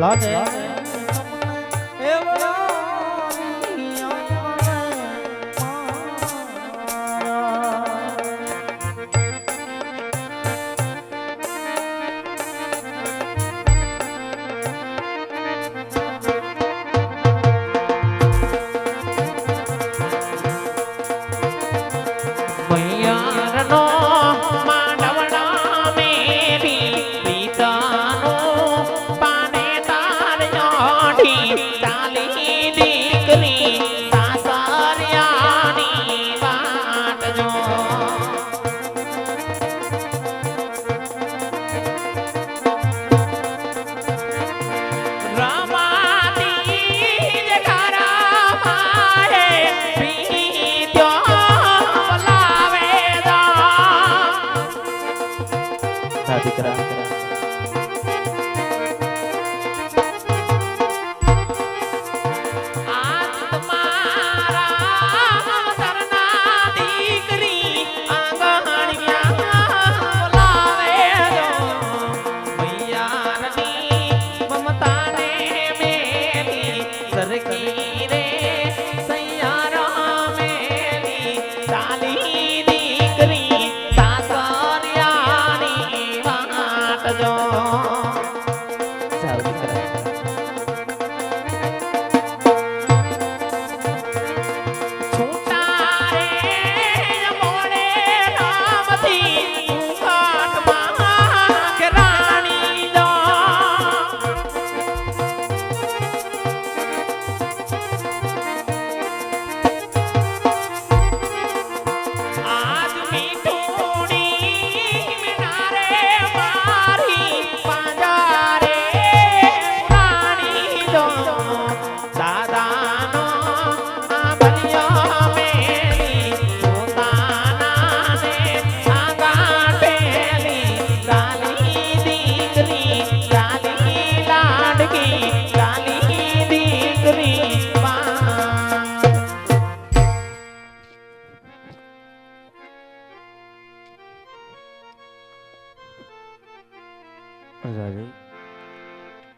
લાગે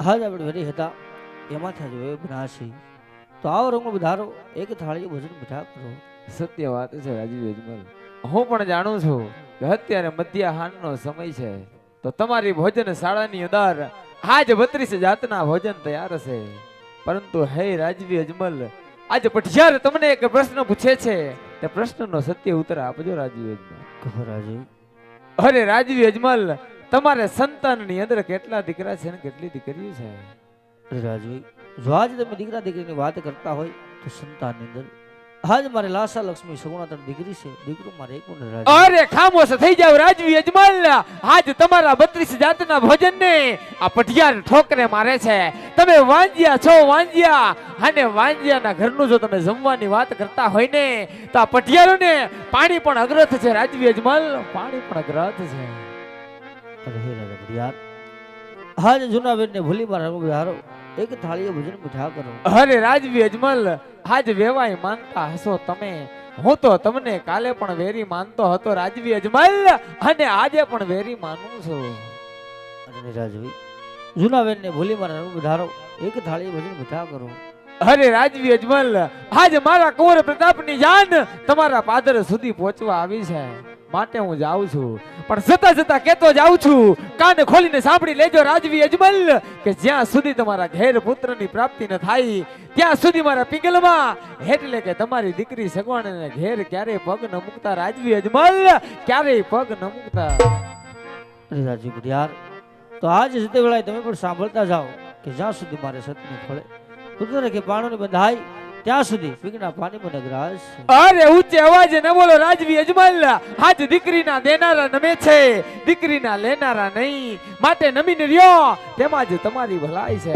હાજ આપણે વેરી હતા એમાંથી જોયો બનાસી તો આવો રંગ વધારો એક થાળી ભોજન મીઠા કરો. સત્ય વાત છે રાજીવ યજમાન, હું પણ જાણું છું કે અત્યારે મધ્યાહનનો સમય છે તો તમારી ભોજન શાળાની અંદર આજ 32 જાતના ભોજન તૈયાર છે. પરંતુ હે રાજીવ યજમાન, આજ પઠિયાર તમને એક પ્રશ્ન પૂછે છે, તે પ્રશ્નનો સત્ય ઉત્તર આપજો રાજીવ યજમાન. કહો રાજીવ. અરે રાજીવ યજમાન, તમારે સંતાનની અંદર કેટલા દીકરા છે ને કેટલી દીકરીઓ છે? રાજીવ, જો આજ તમે દીકરા દીકરીની વાત કરતા હોય તો સંતાનની અંદર આજ મારે લાસા લક્ષ્મી સગુણા 3 દીકરી છે, દીકરો મારે એક પણ રાજીવ. અરે ખામોશ થઈ જાવ રાજીવ યજમાન, આજ તમારા 32 જાતના ભોજનને આ પઠિયાર ઠોકરે મારે છે. તમે વાંજિયા છો વાંજિયા, અને વાંજિયાના ઘરનું જો તમે જમવાની વાત કરતા હોય ને તો આ પઠિયારોને પાણી પણ અગ્રથ છે રાજીવ યજમાન, પાણી પણ અગ્રથ છે. અરે હે રાજા પઠિયાર, આજ જુનાવેરને ભૂલી મારા રંગ વધારો એક થાળીએ ભોજન મીઠા કરો. અરે રાજીવ યજમાન, આજ વેવાય માનતા હશો તમે, હું તો તમને કાલે પણ વેરી માનતો હતો રાજીવ યજમાન, અને આજે પણ વેરી માનું છું. અરે રાજવી, જુનાવેરને ભૂલી મારા રંગ વધારો એક થાળીએ ભોજન મીઠા કરો. અરે રાજીવ યજમાન, આજ મારા કુંવર પ્રતાપની જાન તમારા પાદર સુધી પહોંચવા આવી છે, માટે હું જાઉં છું. પણ જતા જતા કેતો જાઉં છું, કાન ખોલીને સાંભળી લેજો રાજીવ યજમાન, કે જ્યાં સુધી તમારા ઘેર પુત્રની પ્રાપ્તિ ન થાય ત્યાં સુધી મારા પિંગલમાં એટલે કે તમારી દીકરી સગવાણને ઘેર ક્યારેય પગ ન મૂકતા રાજીવ યજમાન, ક્યારેય પગ ન મૂકતા. અરે રાજીવ પઠિયાર, તો આજ જતે વેળાએ તમે પણ સાંભળતા જાઓ કે જ્યાં સુધી મારે સતની ફળે પુત્ર કે પાણોની બંધાય ત્યાં સુધી પીગના પાણીમાં નગરાશ. અરે ઊંચે અવાજે ન બોલો રાજીવ યજમાન, આજ દીકરીના દેનારા નમે છે, દીકરીના લેનારા નહીં, માટે નમીને રહ્યો તેમાં જ તમારી ભલાઈ છે.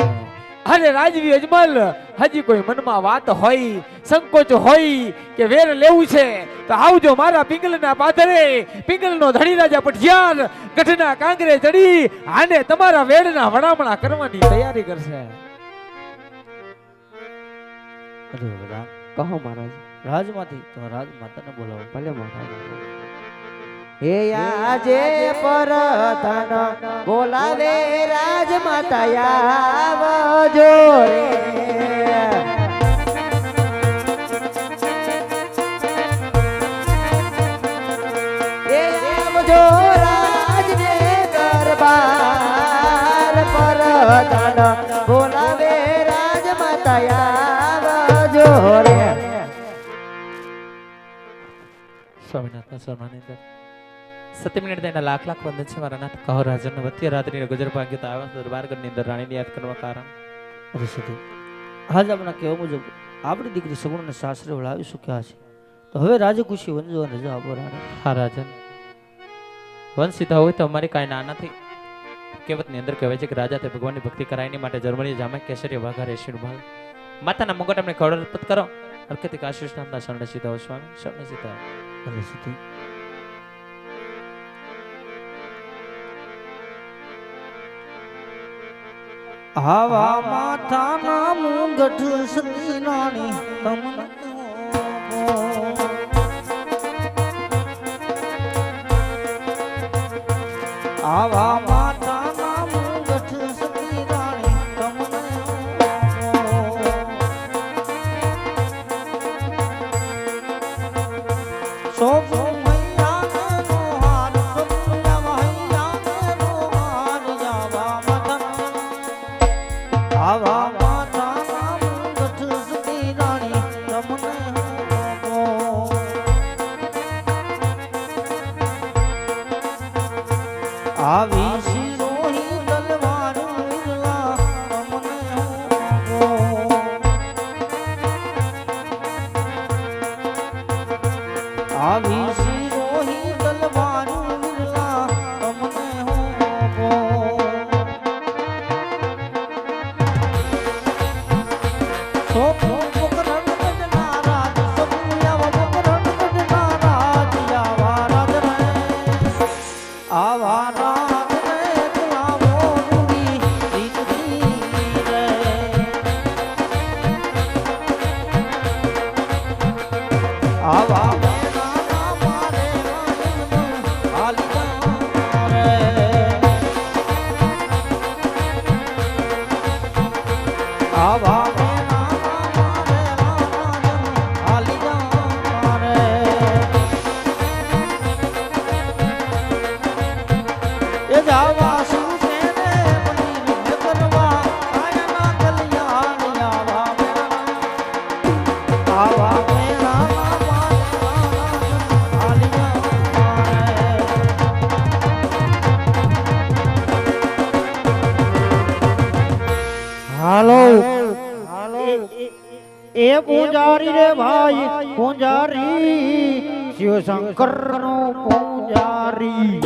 અરે રાજીવ યજમાન, હજી કોઈ મનમાં વાત હોય, સંકોચ હોય કે વેર લેવું છે તો આવજો મારા પિંગલના પાદરે. પિંગલનો ધણી રાજા પઠિયાર ગઢના કાંગરે ચડી અને તમારા વેડના વડામણા કરવાની તૈયારી કરશે. અરે રામ, કહો મહારાજ. રાજમાંથી તો રાજમાતાને બોલાવો. ભલે મહારાજ. હે આજે પરતન બોલાવે રાજમાતા આવજો રે એ આવજો રાજને દરબાર પરતન બોલાવે રાજમાતા આવજો રે સ્વામિનાથના સન્માનની અંદર સત્ય મિનિટ તેના લાખ લાખ વંદન છે મારા નાથ કહો રાજન વત્ય રાત્રિને ગુજર ભાગ્ય તો આવ્યા દરબારગઢની અંદર રાણીને યાદ કરવા કારણ અરે સતી આજ આપણા કહેવા મુજબ આપણી દીકરી સગુણને સાસરે વળાવી ચૂક્યા છે તો હવે રાજકુશી વંજો અને રજા આપો રાણી. હા રાજન વંશિતા હોય તો અમારી કાંઈ ના નથી કહેવતની અંદર કહેવાય છે કે રાજા તે ભગવાનની ભક્તિ કરાય એની માટે જર્મની જામે કેસરી વાઘા રેશી ભાલ માતાના મુગટ અમને ખવડ અર્પિત કરો અર્કિતિક આશીષ નામના શરણે સીતા હો સ્વામી શરણે સીતા હો. અરે સતી આવા માથાના મુંગઠ સતી નાની તમને આવા માથાના મુંગઠ સતી નાની તમને સોપો મૈયા નો હાર સોપયા મૈયા નો હાર જાવા મથન આવા માથાના મુંગઠ સતી રાણી તમને આવી શિરોહી તલવાર વિરલા તમને આવી શિરોહી તલવાર વિરલા તમને સોપો મકરંદ ગઢના રાજ સપુયાવા મકરંદ ગઢના રાજ આવા રાજ રે આવા રાજ રે કલાવો રૂડી દીકરી રે આવા મેના મારે હાલી રે આવા જાવા સુને ને મંદિર કરવા આયના કલ્યાણ આવા મેળા હાલો એ પૂજારી રે ભાઈ પૂજારી શિવશંકર નો પૂજારી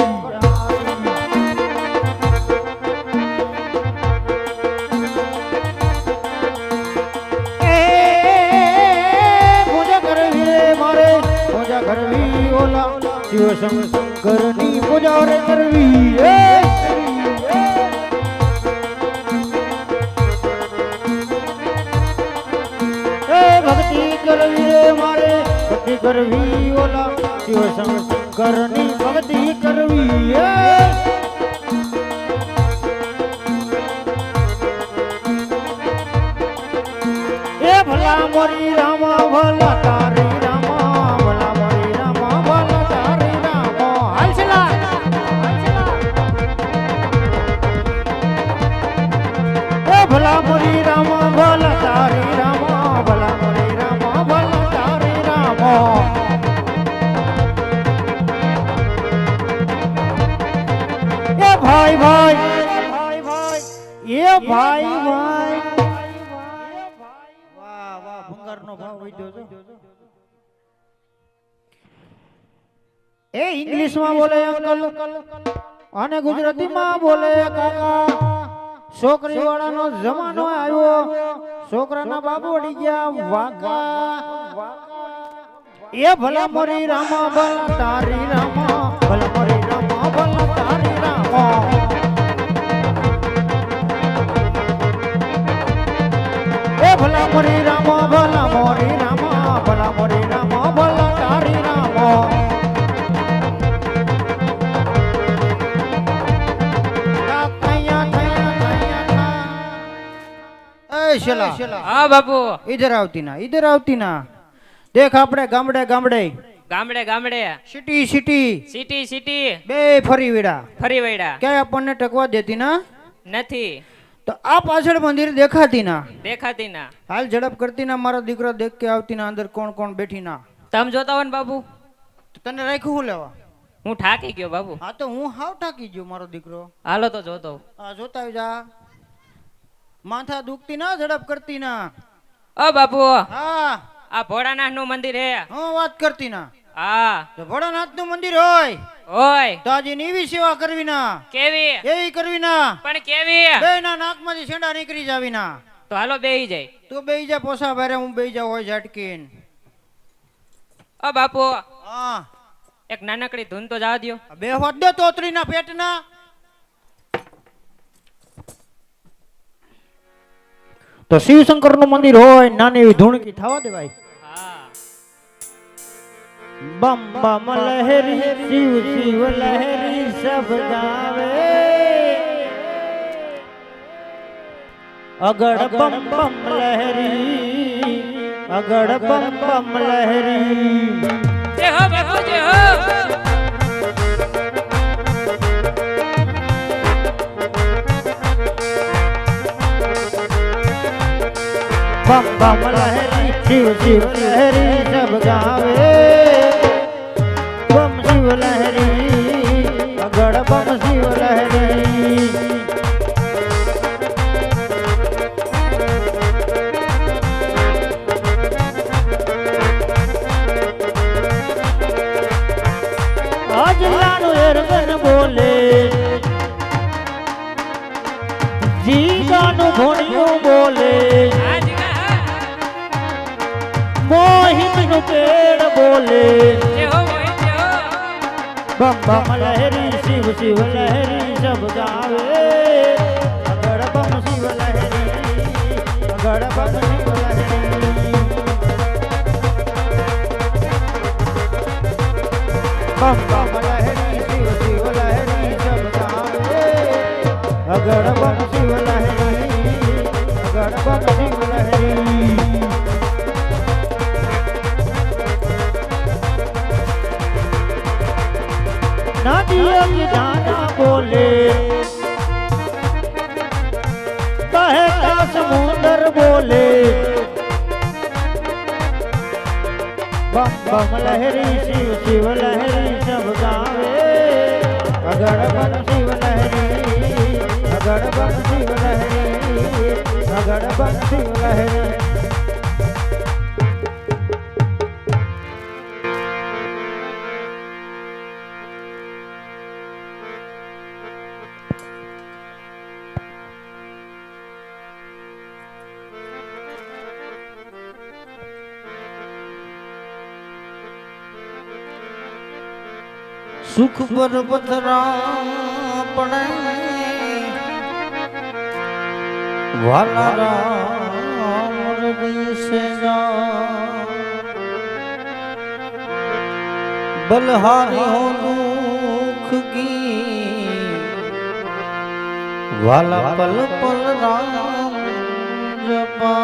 કરવી ઓલા શિવશંકર ની પૂજા રે કરવી ભક્તિ કરવી રે મારે ભક્તિ કરવી ઓલા શિવશંકર ની ભક્તિ કરવી એ ભલા મોરી રામા ભલા તારી રામા ભલા મોરી રામા ભલા તારી રામા હાલસલા એ ભલા મોરી રામા ભલા તારી રામા ભલા મોરી રામા ભલા તારી રામા એ ભાઈ ભાઈ એ ભાઈ ભાઈ ભંગારનો ભાવ વધ્યો છે એ ઇંગ્લિશમાં બોલે અંકલ અને ગુજરાતીમાં બોલે કાકા છોકરી વાળાનો જમાનો આવ્યો છોકરાના બાપ વળી ગયા વાકા એ ભલા મોરી રામા ભલા તારી રામા ભલા મોરી રામા ભલા તારી રામા ભલા મોરી રામા ભલા મોરી રામા ભલા મોરી રામા ભલા તારી રામા हाँ बापू इधर आवती ना देख આપણે ગામડે ગામડે गामड़े गामड़े સિટી સિટી सिटी सिटी બે ફરી વીડા फरी वैडा ક્યાંય આપણને ટકવા દેતી ના નથી તો આ પાછળ મંદિર દેખાતી ના देखाती ना હાલ ઝડપ કરતી ના મારો દીકરો દેખ કે આવતી ના અંદર કોણ કોણ બેઠી ના तम जोता हो ने बाबू તો તને રાખ્યું હું લેવા હું ઠાકી ગયો બાબુ હા તો હું હાવ ટાકી ગયો મારો દીકરો હાલો તો જોતો આ જોતા આવી જા માથા દુખતી ના ઝડપ કરતી ના ઓ બાપુ હા આ ભોળાનાથ નું મંदिर है હું વાત કરતી ના हाँ તો ભોળાનાથ નું મંદિર હોય ओय તો આજે એવી સેવા કરવી ના केवी એવી કરવી ના पण केवी બે ના નાકમાંથી છેડા નીકળી જાવી ના तो हालो बेही जाए તું બેહી જા પોસા ભારે હું બેહી જાવ હોય ઝટકીન ओ बापू હા एक नानकड़ी धुन तो जा दियो બે હોત દે તોતરી ના પેટ ના તો શિવશંકર નું મંદિર હોય નાની એવી ધૂણકી થવા દેવાય हाँ बम बम लहरी शिव शिव लहरी सब गावे अगड़ बम बम लहरी अगड़ बम बम लहरी जय हो बापू जय हो बम बम लहरी शिव शिव लहरी सब गावे बम शिव लहरी अगड़ बम शिव लहरी आज लाडो एरगन बोले जी गानो घोड़ियों बोले आज का मोहित नु पेड़ बोले जय हो मोहित जय हो बम बम लहरी शिव शिव लहरी सब गावे अगड़ बम शिव लहरी अगड़ बम शिव लहरी बम बम लहरी शिव शिव लहरी सब गावे अगड़ बम शिव लहरी अगड़ बम शिव लहरी नदियों की दाना बोले बहता समुंदर बोले बम बम लहरी शिव शिव लहरी सब गावे अगड़ बम शिव लहरी अगड़ बम शिव लहरी अगड़ बम शिव लहरी सुख पर पथरा पड़े वाला राम हृदय से जा बलहारी हो दुख की वाला पल पल राम जपा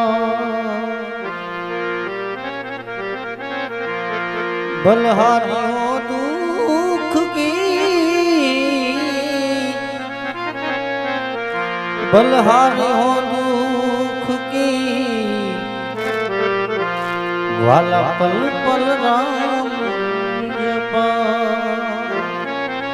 बलहारी हो दुख की बलहारी हो दुख की वाला पल पल राम